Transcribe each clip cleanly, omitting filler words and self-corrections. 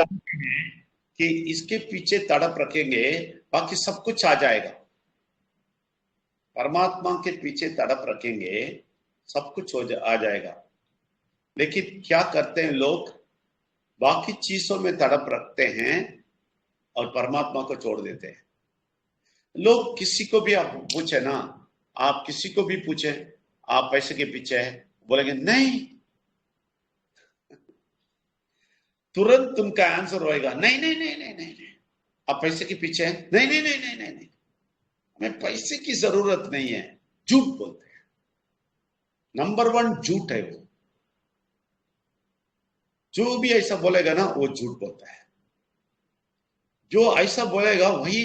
समझेंगे कि इसके पीछे तड़प रखेंगे, बाकी सब कुछ आ जाएगा। परमात्मा के पीछे तड़प रखेंगे, सब कुछ आ जाएगा। लेकिन क्या करते हैं लोग, बाकी चीजों में तड़प रखते हैं और परमात्मा को छोड़ देते हैं। लोग किसी को भी आप पूछे ना, आप किसी को भी पूछे आप पैसे के पीछे है, बोलेंगे नहीं, तुरंत उनका आंसर होएगा नहीं नहीं नहीं नहीं नहीं नहीं, आप पैसे के पीछे हैं, नहीं नहीं नहीं नहीं नहीं नहीं, हमें पैसे की जरूरत नहीं है। झूठ बोलते हैं, नंबर वन झूठ है वो। जो भी ऐसा बोलेगा ना वो झूठ बोलता है। जो ऐसा बोलेगा वही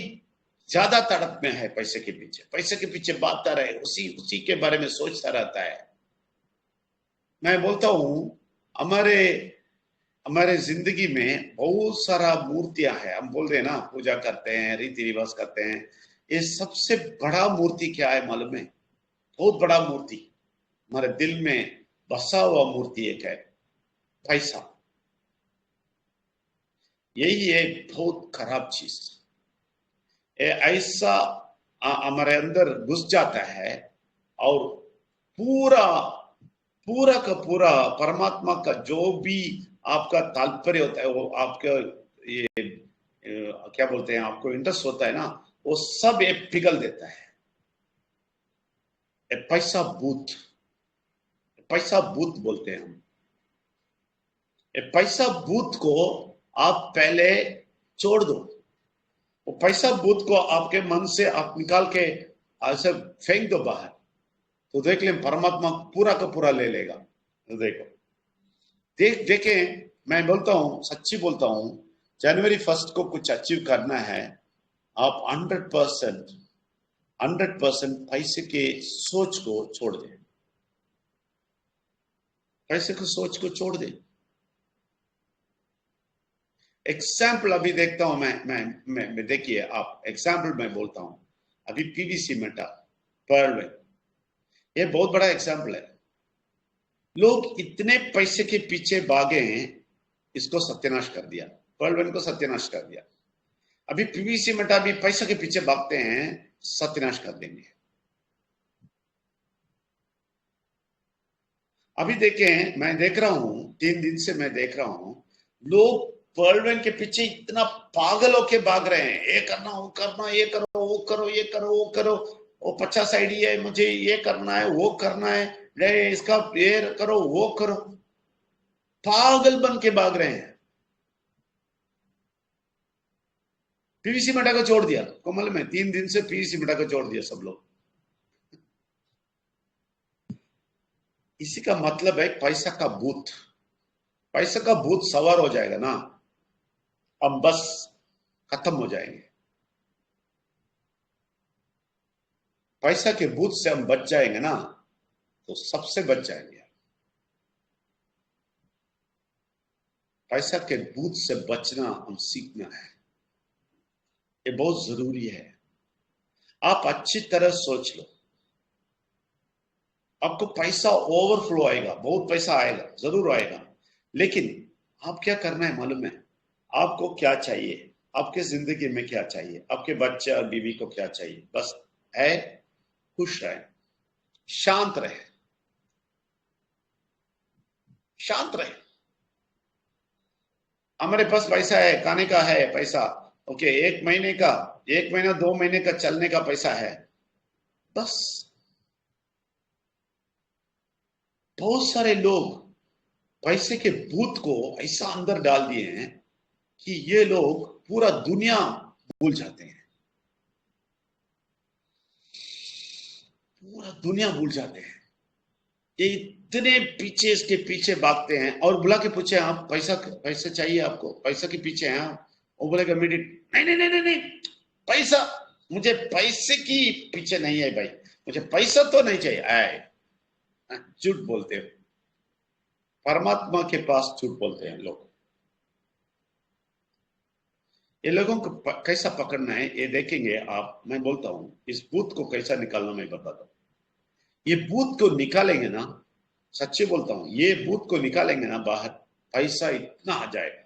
ज्यादा तड़प में है पैसे के पीछे, पैसे के पीछे भागता रहे, उसी उसी के बारे में सोचता रहता है। मैं बोलता हूं हमारे हमारे जिंदगी में बहुत सारा मूर्तियां हैं। हम बोल रहे हैं ना, पूजा करते हैं, रीति रिवाज करते हैं। ये सबसे बड़ा मूर्ति क्या है मालूम है? बहुत बड़ा मूर्ति हमारे दिल में बसा हुआ मूर्ति एक है, पैसा। यही है बहुत खराब चीज। ऐसा हमारे अंदर घुस जाता है और पूरा पूरा का पूरा परमात्मा का जो भी आपका तात्पर्य होता है, वो आपका ये क्या बोलते हैं, आपको इंटरेस्ट होता है ना, वो सब ये पिघल देता है। पैसा भूत, पैसा भूत बोलते हैं हम। पैसा भूत को आप पहले छोड़ दो। वो पैसा भूत को आपके मन से आप निकाल के ऐसे फेंक दो बाहर, तो देख ले परमात्मा पूरा का पूरा ले लेगा। तो देखो, देखे, मैं बोलता हूं, सच्ची बोलता हूं, जनवरी 1 को कुछ अचीव करना है, आप 100% पैसे के सोच को छोड़ दें। पैसे की सोच को छोड़ दें। एग्जाम्पल अभी देखता हूं मैं देखिए आप, एग्जाम्पल मैं बोलता हूं। अभी पीवीसी मेटा, पर्ल, ये बहुत बड़ा एग्जाम्पल है। लोग इतने पैसे के पीछे भागे हैं, इसको सत्यानाश कर दिया, पर्ल को सत्यानाश कर दिया। अभी पीवीसी मेटा भी पैसे के पीछे भागते हैं, सत्यानाश कर देंगे। अभी देखें, मैं देख रहा हूं, 3 दिन से मैं देख रहा हूं, लोग पर्ल के पीछे इतना पागल होके भाग रहे हैं। ये करना, वो करना, ये करो, वो करो, ये करो, वो करो, वो 50 आईडी है, मुझे ये करना है, वो करना है, इसका ये करो, वो करो। पागल बन के भाग रहे हैं। पीवीसी मेटा को छोड़ दिया, कोमल में 3 दिन से पीवीसी मेटा को छोड़ दिया सब लोग। इसी का मतलब है पैसा का भूत, पैसा का भूत सवार हो जाएगा ना, अब बस खत्म हो जाएंगे। पैसा के भूत से हम बच जाएंगे ना, तो सबसे बच जाएंगे। पैसा के भूत से बचना हम सीखना है, ये बहुत जरूरी है। आप अच्छी तरह सोच लो, आपको पैसा ओवरफ्लो आएगा, बहुत पैसा आएगा, जरूर आएगा। लेकिन आप क्या करना है मालूम है? आपको क्या चाहिए, आपके जिंदगी में क्या चाहिए, आपके बच्चे और बीवी को क्या चाहिए? बस है खुश रहे, शांत रहे, शांत रहे। हमारे पास पैसा है, खाने का है पैसा, ओके, 1 महीने का, 1 महीना 2 महीने का चलने का पैसा है, बस। बहुत सारे लोग पैसे के भूत को ऐसा अंदर डाल दिए हैं कि ये लोग पूरा दुनिया भूल जाते हैं, पूरा दुनिया भूल जाते हैं। ये इतने पीछे इसके पीछे भागते हैं, और बुला के पूछे आप पैसा पैसा चाहिए आपको, पैसा के पीछे हैं आप, वो बोलेगा इमीडिएट नहीं नहीं नहीं नहीं नहीं, पैसा, मुझे पैसे की पीछे नहीं है भाई, मुझे पैसा तो नहीं चाहिए। आए, झूठ बोलते हो, परमात्मा के पास झूठ बोलते हैं लोग। ये लोगों को कैसा पकड़ना है ये देखेंगे आप। मैं बोलता हूं इस भूत को कैसा निकालना मैं बताता हूं। ये भूत को निकालेंगे ना, सच्चे बोलता हूं, ये भूत को निकालेंगे ना बाहर, पैसा इतना आ जाएगा,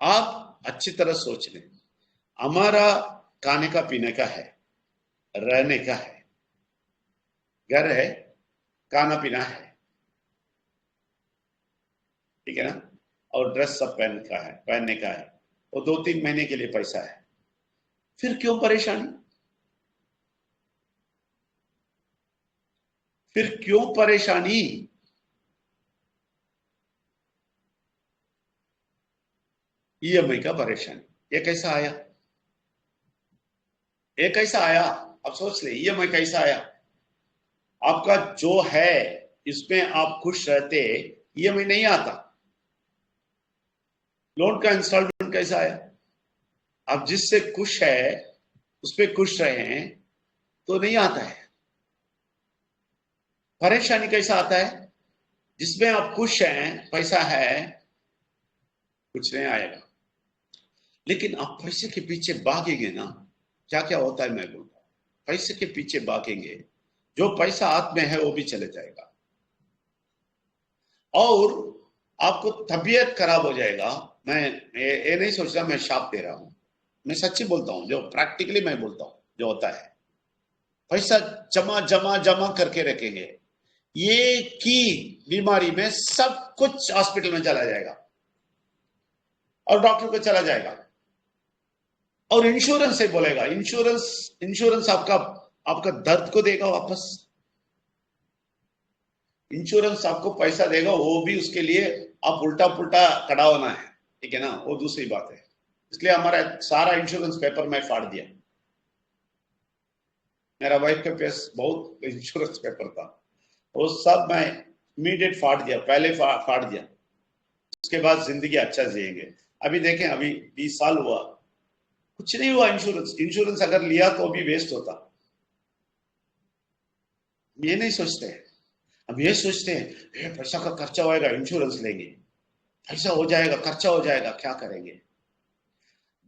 आप अच्छी तरह सोच लें, हमारा खाने का पीने का है, रहने का है, घर है, खाना पीना है, ठीक है ना, और ड्रेस सब पहनने का है, और 2-3 महीने के लिए पैसा है। फिर क्यों परेशानी? फिर क्यों परेशानी? ईएमआई का परेशानी, ये कैसा आया? ये कैसा आया? अब सोच ले, ईएमआई कैसा आया? आपका जो है इसमें आप खुश रहते, ईएमआई नहीं आता। लोन का इंस्टॉलमेंट कैसा आया? आप जिससे खुश है उस पर खुश रहे हैं तो नहीं आता है। परेशानी कैसा आता है? जिसमें आप खुश हैं, पैसा है, कुछ नहीं आएगा। लेकिन आप पैसे के पीछे भागेंगे ना, क्या क्या होता है मैं बोलता हूं। पैसे के पीछे भागेंगे, जो पैसा हाथ में है वो भी चले जाएगा, और आपको तबीयत खराब हो जाएगा। मैं ये नहीं सोच रहा मैं शाप दे रहा हूं, मैं सच्ची बोलता हूं, जो प्रैक्टिकली मैं बोलता हूं जो होता है। पैसा जमा जमा जमा करके रखेंगे, ये की बीमारी में सब कुछ हॉस्पिटल में चला जाएगा, और डॉक्टर को चला जाएगा, और इंश्योरेंस से बोलेगा, इंश्योरेंस इंश्योरेंस आपका आपका दर्द को देगा वापस। इंश्योरेंस आपको पैसा देगा, वो भी उसके लिए आप उल्टा पुल्टा खड़ा होना है, ठीक है ना, वो दूसरी बात है। इसलिए हमारा सारा इंश्योरेंस पेपर मैं फाड़ दिया। मेरा वाइफ के पास बहुत इंश्योरेंस पेपर था, वो सब मैं इमीडिएट फाड़ दिया, पहले फाड़ दिया। उसके बाद जिंदगी अच्छा जिएंगे। अभी देखें, अभी 20 साल हुआ, कुछ नहीं हुआ। इंश्योरेंस अगर लिया तो भी वेस्ट होता। ये नहीं सोचते हैं, हम ये सोचते हैं पैसा का खर्चा होएगा, इंश्योरेंस लेंगे, पैसा हो जाएगा, खर्चा हो जाएगा, क्या करेंगे।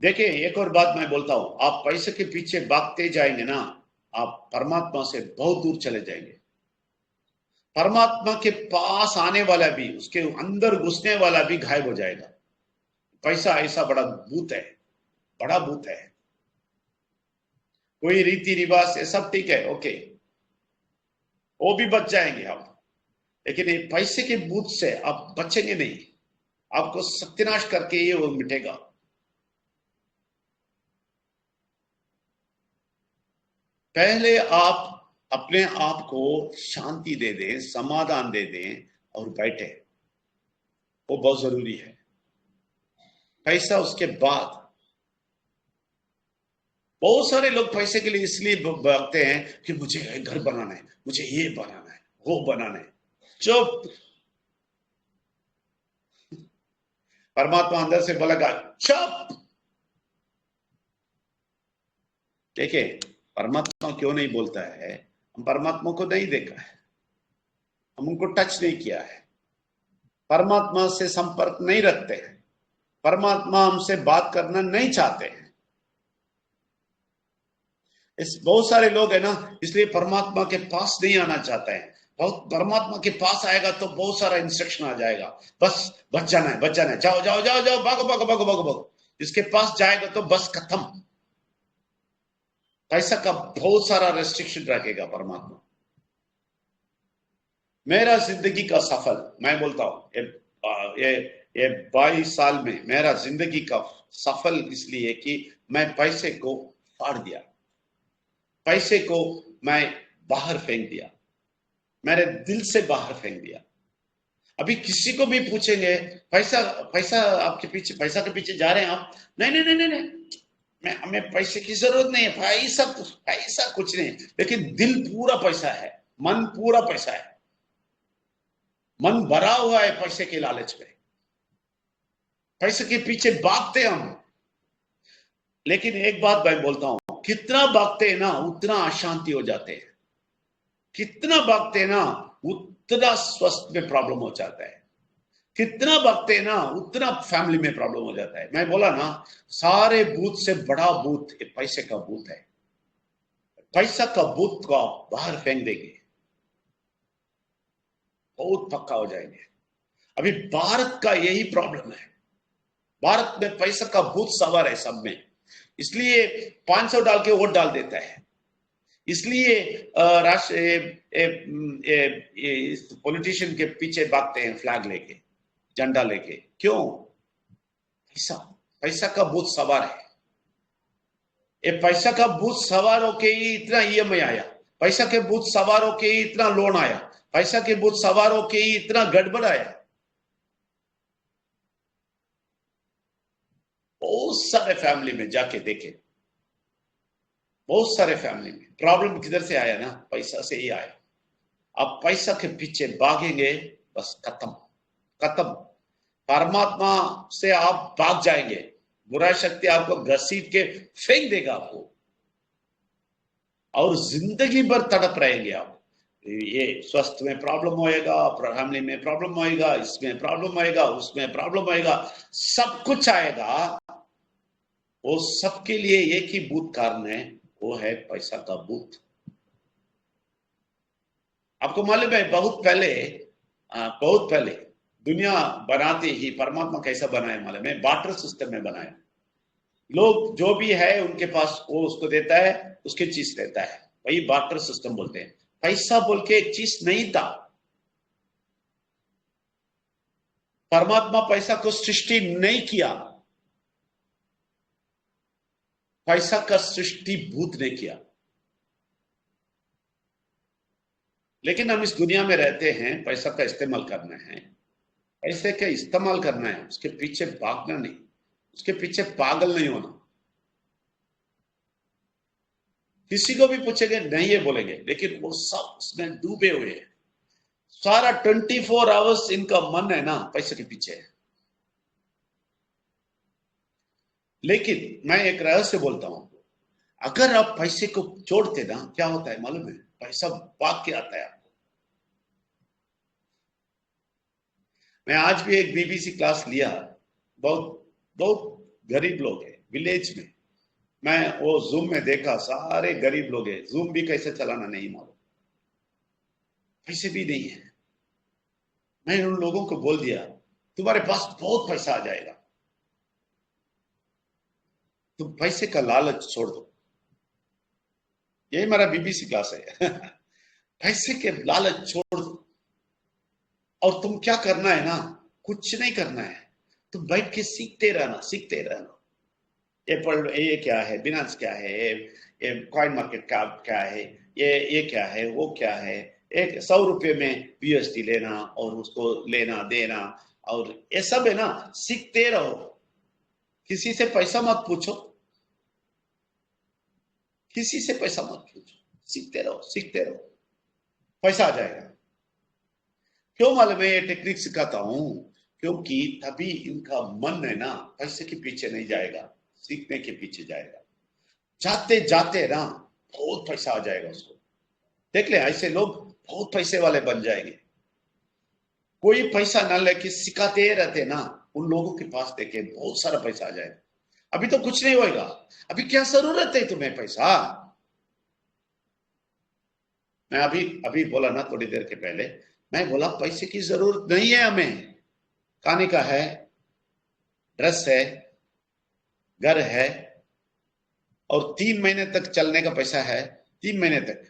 देखिए, एक और बात मैं बोलता हूं, आप पैसे के पीछे भागते जाएंगे ना, आप परमात्मा से बहुत दूर चले जाएंगे। परमात्मा के पास आने वाला भी, उसके अंदर घुसने वाला भी गायब हो जाएगा। पैसा ऐसा बड़ा भूत है, बड़ा भूत है। कोई रीति रिवाज ये सब ठीक है, ओके, वो भी बच जाएंगे आप, लेकिन ये पैसे के भूत से आप बचेंगे नहीं। आपको सत्यानाश करके ये वो मिटेगा। पहले आप अपने आप को शांति दे दें, समाधान दे दें और बैठे, वो बहुत जरूरी है। पैसा उसके बाद। बहुत सारे लोग पैसे के लिए इसलिए भागते हैं कि मुझे घर बनाना है, मुझे ये बनाना है, वो बनाना है। चुप। परमात्मा अंदर से बोलेगा चुप। देखिए, परमात्मा क्यों नहीं बोलता है? हम परमात्मा को नहीं देखा है, हम उनको टच नहीं किया है, परमात्मा से संपर्क नहीं रखते हैं, परमात्मा हमसे बात करना नहीं चाहते हैं। इस बहुत सारे लोग है ना, इसलिए परमात्मा के पास नहीं आना चाहते हैं। बहुत परमात्मा के पास आएगा तो बहुत सारा इंस्ट्रक्शन आ जाएगा, बस बच जाना है, बच जाना है, जाओ जाओ जाओ जाओ, भागो भागो भागो भागो भागो। इसके पास जाएगा तो बस खत्म। पैसा का बहुत सारा रेस्ट्रिक्शन रखेगा परमात्मा। मेरा जिंदगी का सफल, मैं बोलता हूं, ये 22 साल में मेरा जिंदगी का सफल इसलिए कि मैं पैसे को फाड़ दिया, पैसे को मैं बाहर फेंक दिया, मेरे दिल से बाहर फेंक दिया। अभी किसी को भी पूछेंगे, पैसा पैसा आपके पीछे, पैसा के पीछे जा रहे हैं आप? नहीं नहीं नहीं नहीं नहीं, मैं हमें पैसे की जरूरत नहीं है, पैसा पैसा कुछ नहीं, लेकिन दिल पूरा पैसा है, मन पूरा पैसा है, मन भरा हुआ है पैसे के लालच में। पैसे के पीछे भागते हम। लेकिन एक बात मैं बोलता हूं, कितना भागते हैं ना उतना अशांति हो जाते हैं, कितना भागते हैं ना उतना स्वास्थ्य में प्रॉब्लम हो जाता है, कितना भागते हैं ना उतना फैमिली में प्रॉब्लम हो जाता है। मैं बोला ना, सारे भूत से बड़ा भूत पैसे का भूत है। पैसा का भूत को आप बाहर फेंक देंगे, बहुत पक्का हो जाएंगे। अभी भारत का यही प्रॉब्लम है, भारत में पैसा का भूत सवार है सब में, इसलिए 500 डाल के वोट डाल देता है। इसलिए पॉलिटिशियन के पीछे भागते हैं फ्लैग लेके, झंडा लेके। क्यों? पैसा, पैसा का भूत सवार है। ये पैसा का भूत सवार होके ही इतना ईएमआई आया, पैसा के भूत सवार होके ही इतना लोन आया, पैसा के भूत सवार होके ही इतना गड़बड़ आया। बहुत सारे फैमिली में जाके देखे, बहुत सारे फैमिली में प्रॉब्लम किधर से आया ना, पैसा से ही आया। अब पैसा के पीछे भागेंगे, बस खत्म खत्म। परमात्मा से आप भाग जाएंगे, बुरा शक्ति आपको घसीट के फेंक देगा आपको, और जिंदगी भर तड़प रहेंगे आप। ये स्वास्थ्य में प्रॉब्लम होएगा, फैमिली में प्रॉब्लम होएगा, इसमें प्रॉब्लम आएगा, उसमें प्रॉब्लम आएगा, सब कुछ आएगा। वो सबके लिए एक ही भूत कारण है, वो है पैसा का भूत। आपको मालूम है बहुत पहले दुनिया बनाते ही परमात्मा कैसा बनाया मालूम है? बार्टर सिस्टम में बनाया। लोग जो भी है उनके पास वो उसको देता है, उसकी चीज देता है, वही बार्टर सिस्टम बोलते हैं। पैसा बोल के एक चीज नहीं था। परमात्मा पैसा को सृष्टि नहीं किया, पैसा का सृष्टि भूत ने किया। लेकिन हम इस दुनिया में रहते हैं, पैसा का इस्तेमाल करना है, पैसे का इस्तेमाल करना है, उसके पीछे भागना नहीं, उसके पीछे पागल नहीं होना। किसी को भी पूछेंगे नहीं ये बोलेंगे, लेकिन वो सब उसमें डूबे हुए हैं। सारा 24 आवर्स इनका मन है ना पैसे के पीछे है। लेकिन मैं एक रहस्य बोलता हूं, अगर आप पैसे को छोड़ते ना, क्या होता है मालूम है? पैसा भाग के आता है आपको। मैं आज भी एक बीबीसी क्लास लिया, बहुत बहुत गरीब लोग हैं विलेज में। मैं वो जूम में देखा, सारे गरीब लोग हैं, जूम भी कैसे चलाना नहीं मालूम, पैसे भी नहीं है। मैं उन लोगों को बोल दिया, तुम्हारे पास बहुत पैसा आ जाएगा, तुम पैसे का लालच छोड़ दो। यही मेरा बीबीसी क्लास है। पैसे के लालच छोड़ दो, और तुम क्या करना है ना, कुछ नहीं करना है, तुम बैठ के सीखते रहना, सीखते रहना। ये क्या है, बिनांस क्या है, ये कॉइन मार्केट क्या है, ये क्या है, वो क्या है। एक 100 रुपये में यूएसडी लेना और उसको लेना देना, और ये सब है ना, सीखते रहो। किसी से पैसा मत पूछो, किसी से पैसा मत पूछो, सीखते रहो, सीखते रहो, पैसा आ जाएगा। क्यों मालूम है ये टेक्निक सिखाता हूं? क्योंकि तभी इनका मन है ना पैसे के पीछे नहीं जाएगा, सीखने के पीछे जाएगा। जाते जाते ना बहुत पैसा आ जाएगा उसको। देख ले, ऐसे लोग बहुत पैसे वाले बन जाएंगे। कोई पैसा ना लेके सिखाते रहते ना, उन लोगों के पास देखे बहुत सारा पैसा आ जाएगा। अभी तो कुछ नहीं होएगा, अभी क्या जरूरत है तुम्हें पैसा? मैं अभी बोला ना थोड़ी देर के पहले, मैं बोला पैसे की जरूरत नहीं है हमें। खाने का है, ड्रेस है, घर है, और 3 महीने तक चलने का पैसा है। 3 महीने तक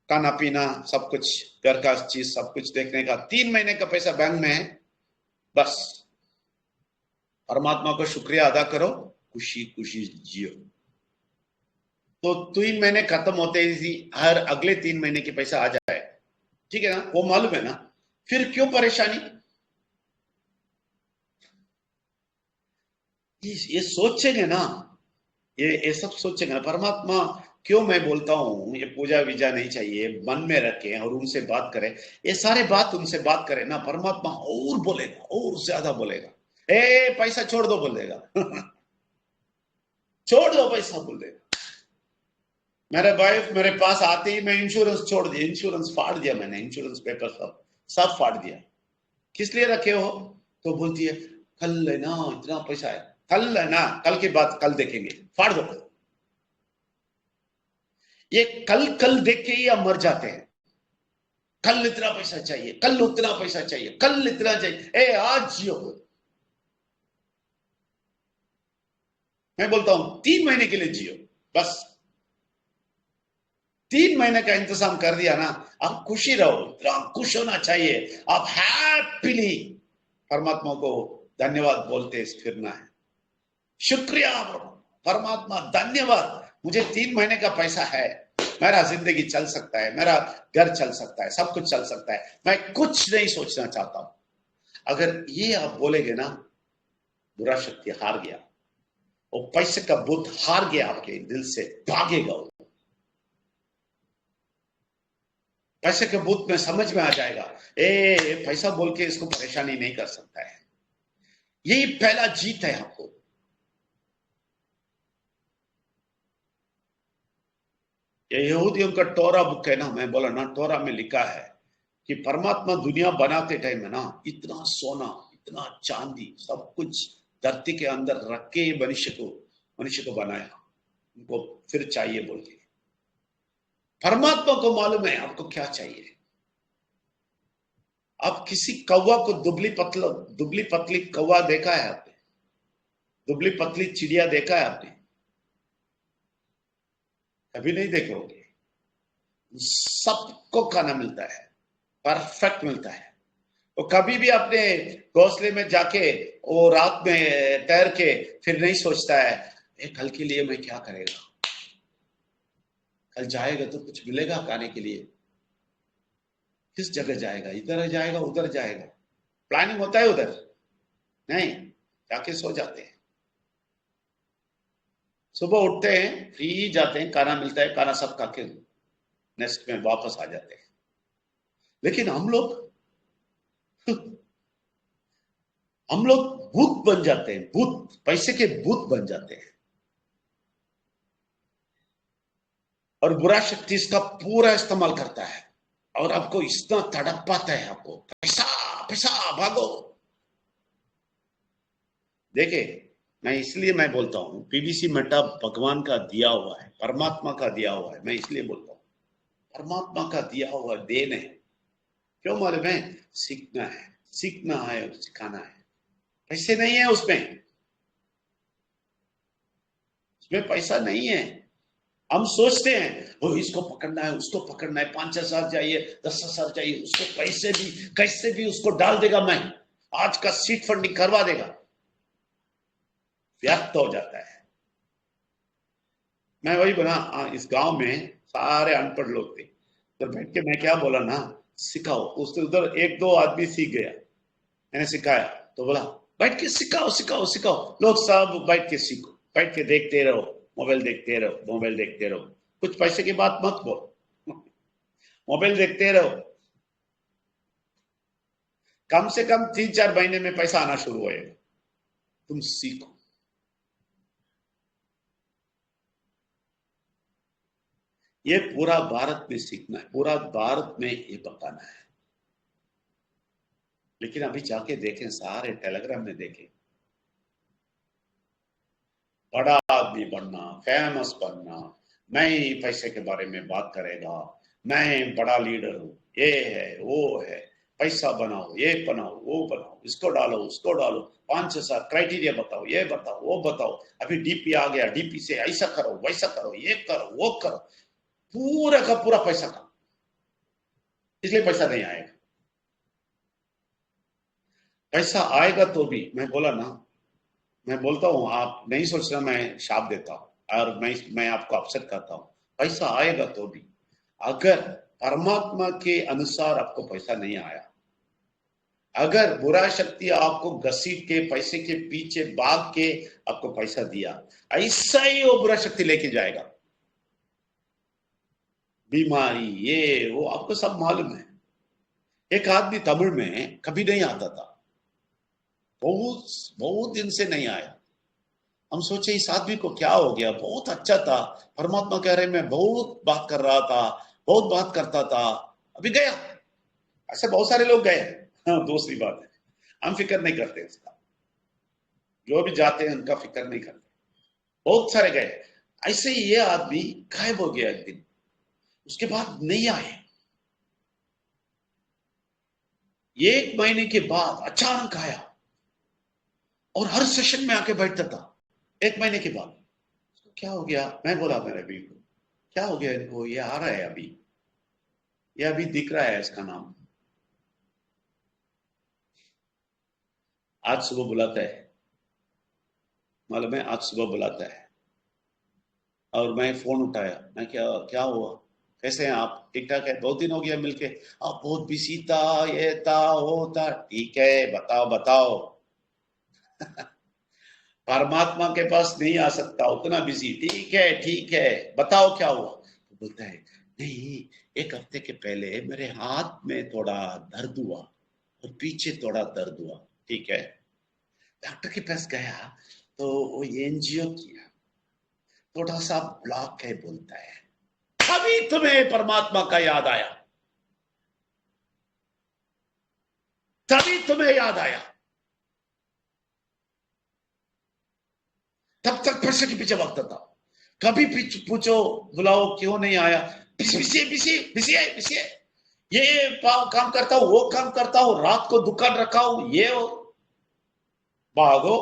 खाना पीना सब कुछ, घर का चीज सब कुछ देखने का 3 महीने का पैसा बैंक में है। बस परमात्मा को शुक्रिया अदा करो, खुशी खुशी जियो। तो 3 महीने खत्म होते ही हर अगले 3 महीने के पैसा आ जाए, ठीक है ना? वो मालूम है ना, फिर क्यों परेशानी? ये सोचेंगे ना, ये सब सोचेंगे ना। परमात्मा क्यों मैं बोलता हूं ये पूजा विजा नहीं चाहिए, मन में रखें और उनसे बात करें। ये सारे बात उनसे बात करें ना, परमात्मा और बोलेगा, और ज्यादा बोलेगा। पैसा छोड़ दो बोल देगा। छोड़ दो पैसा बोल देगा। मेरे वाइफ मेरे पास आते ही मैं इंश्योरेंस छोड़ दिया, इंश्योरेंस फाड़ दिया मैंने, इंश्योरेंस पेपर सब फाड़ दिया। किस लिए रखे हो? तो बोलती है कल है ना इतना पैसा है, कल है ना, कल की बात कल देखेंगे, फाड़ दो। ये कल कल देख के ही हम मर जाते हैं। कल इतना पैसा चाहिए, कल उतना पैसा चाहिए, कल इतना चाहिए। आज जियो, मैं बोलता हूं 3 महीने के लिए जियो, बस 3 महीने का इंतजाम कर दिया ना, आप खुशी रहो, इतना खुश होना चाहिए, आप हैप्पीली परमात्मा को धन्यवाद बोलते फिरना है। शुक्रिया परमात्मा, धन्यवाद, मुझे 3 महीने का पैसा है, मेरा जिंदगी चल सकता है, मेरा घर चल सकता है, सब कुछ चल सकता है, मैं कुछ नहीं सोचना चाहता हूं। अगर ये आप बोलेगे ना, बुरा शक्ति हार गया, वो पैसे का भूत हार गया, आपके दिल से भागेगा। पैसे के भूत में समझ में आ जाएगा, पैसा बोल के इसको परेशानी नहीं कर सकता है। यही पहला जीत है आपको। ये यहूदियों का टोरा बुक है ना, मैं बोला ना, टोरा में लिखा है कि परमात्मा दुनिया बनाते टाइम है ना, इतना सोना, इतना चांदी, सब कुछ धरती के अंदर रख के मनुष्य को बनाया, उनको फिर चाहिए बोल के। परमात्मा को मालूम है आपको क्या चाहिए। आप किसी कौवा को दुबली पतली कौवा देखा है आपने? दुबली पतली चिड़िया देखा है आपने? कभी नहीं देखे होंगे। सबको खाना मिलता है, परफेक्ट मिलता है। तो कभी भी अपने घोंसले में जाके वो रात में ठहर के फिर नहीं सोचता है कल के लिए मैं क्या करेगा, कल जाएगा तो कुछ मिलेगा खाने के लिए, किस जगह जाएगा, इधर जाएगा उधर जाएगा, प्लानिंग होता है उधर नहीं, जाके सो जाते हैं। सुबह उठते हैं, फ्री जाते हैं, खाना मिलता है, खाना सब खा के नेक्स्ट में वापस आ जाते हैं। लेकिन हम लोग भूत बन जाते हैं, भूत, पैसे के भूत बन जाते हैं। और बुरा शक्ति इसका पूरा इस्तेमाल करता है और आपको इतना तड़प पाता है, आपको पैसा पैसा भागो। देखे, मैं बोलता हूं पीवीसी मेटा भगवान का दिया हुआ है, परमात्मा का दिया हुआ है। मैं इसलिए बोलता हूं परमात्मा का दिया हुआ देन है। क्यों मालूम है? सीखना है और सिखाना है। पैसे नहीं है उसमें पैसा नहीं है। हम सोचते हैं वो इसको पकड़ना है, उसको पकड़ना है, 5,000 चाहिए, 10,000 चाहिए, उसको पैसे भी कैसे भी उसको डाल देगा, मैं आज का सीट फंडिंग करवा देगा, व्यर्थ हो जाता है। मैं वही बना, इस गांव में सारे अनपढ़ लोग थे, तो बैठ के मैं क्या बोला ना, सिखाओ। उससे उधर 1-2 आदमी सीख गया, मैंने सिखाया तो बोला बैठ के सिखाओ सिखाओ सिखाओ। लोग सब बैठ के सीखो, बैठ के देखते रहो, मोबाइल देखते रहो, कुछ पैसे की बात मत बोल, मोबाइल देखते रहो। कम से कम 3-4 महीने में पैसा आना शुरू होएगा, तुम सीखो। ये पूरा भारत में सीखना है, पूरा भारत में ये बताना है। लेकिन अभी जाके देखें, सारे टेलीग्राम में देखें, बड़ा आदमी बनना, फेमस बनना, मैं ही पैसे के बारे में बात करेगा, मैं बड़ा लीडर हूं, ये है वो है, पैसा बनाओ, ये बनाओ वो बनाओ, इसको डालो उसको डालो, 5-6 क्राइटेरिया बताओ, ये बताओ वो बताओ, अभी डीपी आ गया, डीपी से ऐसा करो वैसा करो, ये करो वो करो, पूरा का पूरा पैसा का, इसलिए पैसा नहीं आएगा। पैसा आएगा तो भी, मैं बोला ना, मैं बोलता हूं, आप नहीं सोचना मैं शाप देता हूं और मैं आपको अपसेट करता हूं। पैसा आएगा तो भी, अगर परमात्मा के अनुसार आपको पैसा नहीं आया, अगर बुरा शक्ति आपको घसीट के पैसे के पीछे भाग के आपको पैसा दिया, ऐसा ही वो बुरा शक्ति लेके जाएगा। बीमारी ये वो आपको सब मालूम है। एक आदमी तमिल में कभी नहीं आता था, बहुत दिन से नहीं आया। हम सोचे इस आदमी को क्या हो गया, बहुत अच्छा था, परमात्मा कह रहे मैं बहुत बात कर रहा था, बहुत बात करता था, अभी गया। ऐसे बहुत सारे लोग गए। हाँ, दूसरी बात है, हम फिक्र नहीं करते उसका, जो भी जाते हैं उनका फिक्र नहीं करते, बहुत सारे गए। ऐसे ही ये आदमी गायब हो गया एक दिन, उसके बाद नहीं आए। 1 महीने के बाद अचानक आया और हर सेशन में आके बैठता था, 1 महीने के बाद क्या हो गया? मैं बोला मेरे बीवी को, क्या हो गया इनको? ये आ रहा है अभी, ये अभी दिख रहा है इसका नाम। आज सुबह बुलाता है, मालूम है, आज सुबह बुलाता है और मैं फोन उठाया। मैं क्या क्या हुआ, कैसे हैं आप? ठीक ठाक है, बहुत दिन हो गया मिलके। आप बहुत बिजी था, ये था वो था। ठीक है, बताओ बताओ। परमात्मा के पास नहीं आ सकता, उतना बिजी। ठीक है, बताओ क्या हुआ? तो बोलता है, नहीं, 1 हफ्ते के पहले मेरे हाथ में थोड़ा दर्द हुआ और पीछे थोड़ा दर्द हुआ। ठीक है, डॉक्टर के पास गया तो वो एनजीओ किया, थोड़ा सा ब्लॉक है बोलता है। तभी तुम्हें परमात्मा का याद आया, तभी तुम्हें याद आया। तब तक पैसे के पीछे भागता था। कभी पूछो, बुलाओ, क्यों नहीं आया? बिजी बिजी बिजी है, बिजी है। ये काम करता हूं, वो काम करता हूं, रात को दुकान रखा हूं, ये हो। भागो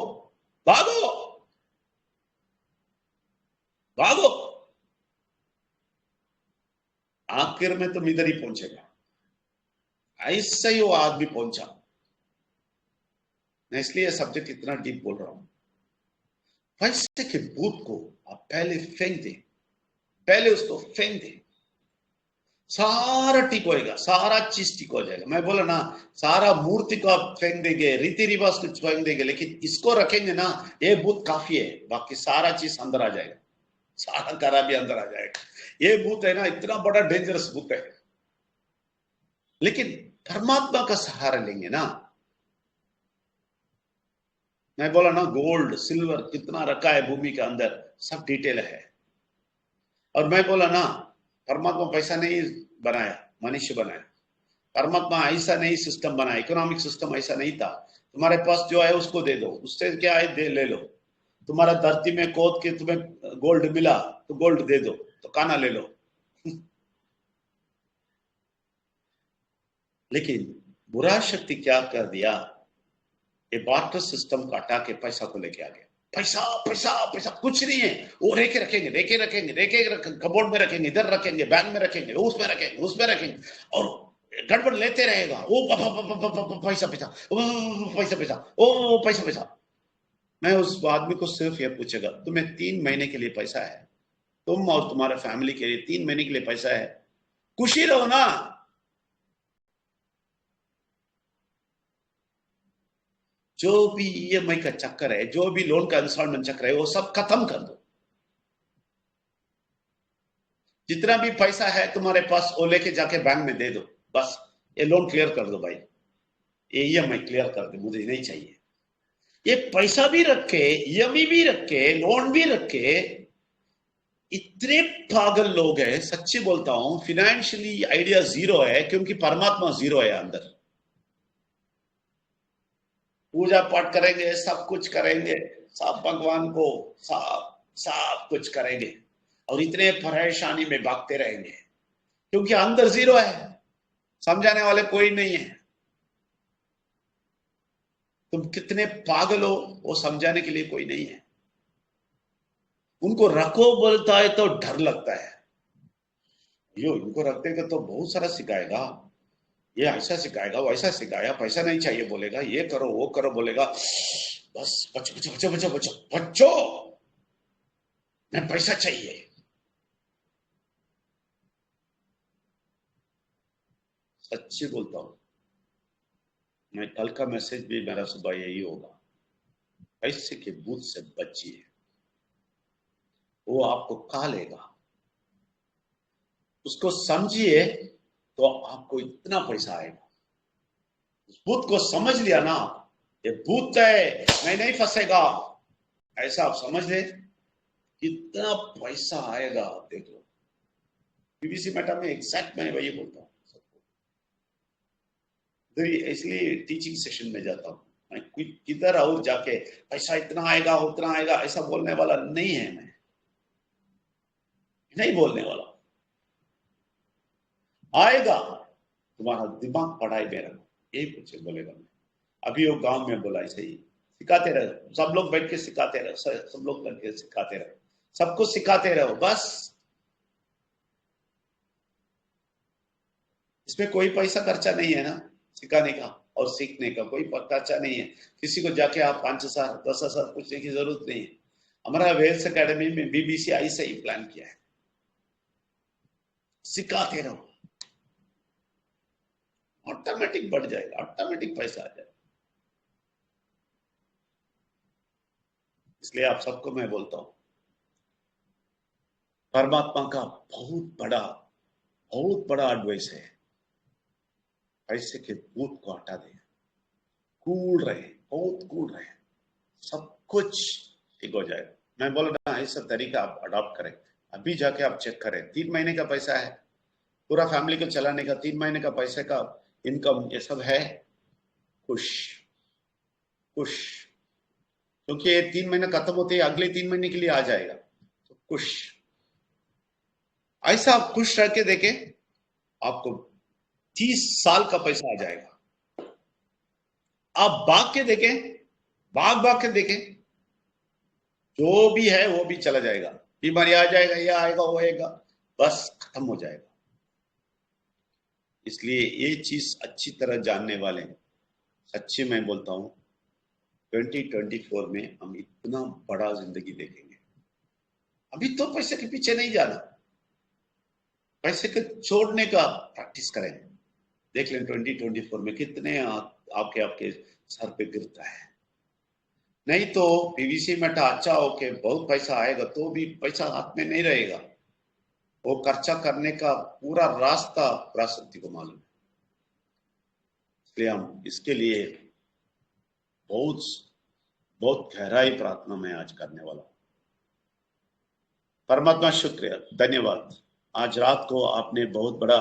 भागो भागो। आखिर में तुम इधर ही पहुंचेगा। ऐसा ही वो आदमी पहुंचा। मैं इसलिए सब्जेक्ट इतना डीप बोल रहा हूं। पैसे के भूत को आप पहले फेंक दे, पहले उसको फेंक दे, सारा ठीक होएगा, सारा चीज ठीक हो जाएगा। मैं बोला ना, सारा मूर्ति को आप फेंक देंगे, रीति रिवाज को फेंक देंगे, लेकिन इसको रखेंगे ना, ये भूत काफी है, बाकी सारा चीज अंदर आ जाएगा, सारा करा भी अंदर आ जाएगा। ये भूत है ना, इतना बड़ा डेंजरस भूत है। लेकिन परमात्मा का सहारा लेंगे ना। मैं बोला ना, गोल्ड सिल्वर कितना रखा है भूमि के अंदर, सब डिटेल है। और मैं बोला ना, परमात्मा पैसा नहीं बनाया, मनुष्य बनाया। परमात्मा ऐसा नहीं सिस्टम बनाया, इकोनॉमिक सिस्टम ऐसा नहीं था। तुम्हारे पास जो है उसको दे दो, उससे क्या है दे ले लो। तुम्हारा धरती में खोद के तुम्हें गोल्ड मिला तो गोल्ड दे दो, तो काना ले लो। लेकिन बुरा शक्ति क्या कर दिया, ये बार्टर सिस्टम को हटा के पैसा को लेके आ गया। पैसा पैसा पैसा कुछ नहीं है। वो रेखे रखेंगे, रेखे रखेंगे, रेखे कबोर्ड में रखेंगे, इधर रखेंगे, बैंक में रखेंगे, उसमें रखेंगे, उसमें रखेंगे, और गड़बड़ लेते रहेगा। वो पैसा पैसा, पैसा पैसा, ओ पैसा पैसा। मैं उस आदमी को सिर्फ ये पूछेगा, तुम्हें 3 महीने के लिए पैसा है, तुम और तुम्हारे फैमिली के लिए 3 महीने के लिए पैसा है, खुशी रहो ना। जो भी ईएमआई का चक्कर है, जो भी लोन का इंस्टॉलमेंट चक्कर है, वो सब खत्म कर दो। जितना भी पैसा है तुम्हारे पास, वो लेके जाके बैंक में दे दो। बस ये लोन क्लियर कर दो भाई, ये ईएमआई क्लियर कर दो, मुझे नहीं चाहिए। ये पैसा भी रखे, ईएमआई भी रखे, लोन भी रखे। इतने पागल लोग हैं, सच्ची बोलता हूं, फिनेंशियली आइडिया जीरो है, क्योंकि परमात्मा जीरो है अंदर। पूजा पाठ करेंगे, सब कुछ करेंगे, सब भगवान को सब सब कुछ करेंगे, और इतने परेशानी में भागते रहेंगे, क्योंकि अंदर जीरो है। समझाने वाले कोई नहीं है। तुम कितने पागल हो, वो समझाने के लिए कोई नहीं है। उनको रखो बोलता है तो डर लगता है, यो इनको रख देगा तो बहुत सारा सिखाएगा, ये ऐसा सिखाएगा, वैसा सिखाया, पैसा नहीं चाहिए बोलेगा, ये करो वो करो बोलेगा। बस बचो बचो बचो बचो बचो बचो, मैं पैसा चाहिए। सच्ची बोलता हूं, मैं कल का मैसेज भी मेरा सुबह यही होगा, पैसे के भूत से बचिए, वो आपको खा लेगा। उसको समझिए तो आपको इतना पैसा आएगा। उस भूत को समझ लिया ना, ये भूत है, मैं नहीं फंसेगा, ऐसा आप समझ ले, कितना पैसा आएगा आप देख लो। बीबीसी मेटा में एग्जैक्ट मैं वही बोलता हूँ सबको, इसलिए टीचिंग सेशन में जाता हूँ। मैं किधर और जाके पैसा इतना आएगा उतना आएगा ऐसा बोलने वाला नहीं है, मैं नहीं बोलने वाला। आएगा, तुम्हारा दिमाग पढ़ाई में रखो, यही कुछ बोलेगा। मैं अभी वो गांव में बोला ऐसे ही, सिखाते रहो, सब लोग बैठ के सिखाते रहो, सब लोग बैठ के सिखाते रहो, सबको सिखाते रहो बस। इसमें कोई पैसा खर्चा नहीं है ना, सिखाने का और सीखने का कोई खर्चा नहीं है। किसी को जाके आप 5,000 10,000 पूछने की जरूरत नहीं है। हमारा वेल्स एकेडमी में बीबीसीआई से ही प्लान किया है, सिखाते रहो, ऑटोमेटिक बढ़ जाएगा, ऑटोमेटिक पैसा आ जाएगा। इसलिए आप सबको मैं बोलता हूं, परमात्मा का बहुत बड़ा एडवाइस है, पैसे के भूत को हटा दें, कूल रहे, बहुत कूल रहे, सब कुछ ठीक हो जाएगा। मैं बोल रहा हूं ऐसा तरीका आप अडॉप्ट करें। अभी जाके आप चेक करें, 3 महीने का पैसा है, पूरा फैमिली को चलाने का 3 महीने का पैसे का इनकम, ये सब है, खुश खुश, क्योंकि ये 3 महीने खत्म होते ही अगले 3 महीने के लिए आ जाएगा, तो खुश। ऐसा आप खुश रह के देखें, आपको 30 साल का पैसा आ जाएगा। आप भाग के देखें, भाग के देखें, जो भी है वो भी चला जाएगा, बीमारी आ जाएगा, ये आएगा वो आएगा, बस खत्म हो जाएगा। इसलिए ये चीज अच्छी तरह जानने वाले, सच्ची मैं बोलता हूं 2024 में हम इतना बड़ा जिंदगी देखेंगे। अभी तो पैसे के पीछे नहीं जाना, पैसे के छोड़ने का प्रैक्टिस करें। देख लें 2024 में कितने आपके सर पे गिरता है। नहीं तो पीवीसी में अच्छा होके बहुत पैसा आएगा तो भी पैसा हाथ में नहीं रहेगा, वो खर्चा करने का पूरा रास्ता पराशक्ति को मालूम है। इसलिए हम इसके लिए बहुत गहराई प्रार्थना में आज करने वाला हूं। परमात्मा शुक्रिया, धन्यवाद। आज रात को आपने बहुत बड़ा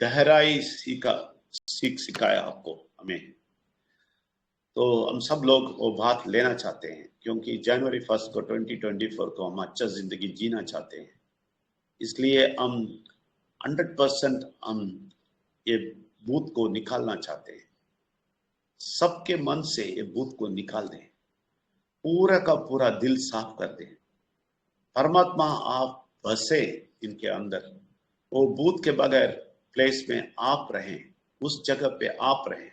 गहराई सीख सिखाया आपको, हमें। तो हम सब लोग वो बात लेना चाहते हैं, क्योंकि जनवरी 1 को 2024 को हम अच्छा जिंदगी जीना चाहते हैं। इसलिए हम 100% हम ये भूत को निकालना चाहते हैं। सबके मन से ये भूत को निकाल दें, पूरा का पूरा दिल साफ कर दें। परमात्मा आप बसे इनके अंदर, वो भूत के बगैर प्लेस में आप रहें, उस जगह पे आप रहें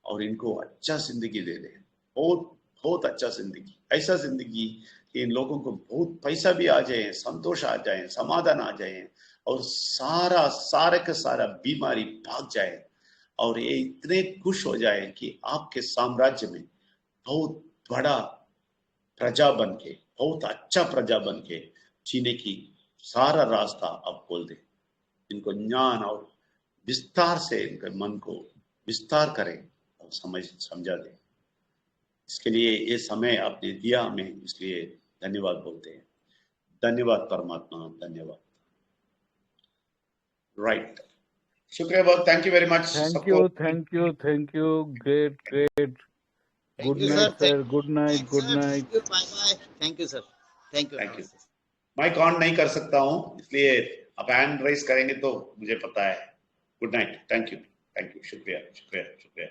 और इनको अच्छा जिंदगी दे दें, बहुत अच्छा जिंदगी, ऐसा जिंदगी कि इन लोगों को बहुत पैसा भी आ जाए, संतोष आ जाए, समाधान आ जाए और सारे का सारा बीमारी भाग जाए और ये इतने खुश हो जाए कि आपके साम्राज्य में बहुत बड़ा प्रजा बन के, बहुत अच्छा प्रजा बन के जीने की सारा रास्ता आप खोल दें। इनको ज्ञान और विस्तार से इनके मन को विस्तार करें और समझा दें। इसके लिए ये समय आपने दिया हमें, इसलिए धन्यवाद बोलते हैं। धन्यवाद परमात्मा, धन्यवाद। राइट, शुक्रिया बहुत, thank you very much. Thank you, great. Good night sir, good night. Bye bye, thank you sir, thank you. Mike on नहीं कर सकता हूं, इसलिए आप हैंड रेस करेंगे तो मुझे पता है। गुड नाइट, थैंक यू, शुक्रिया।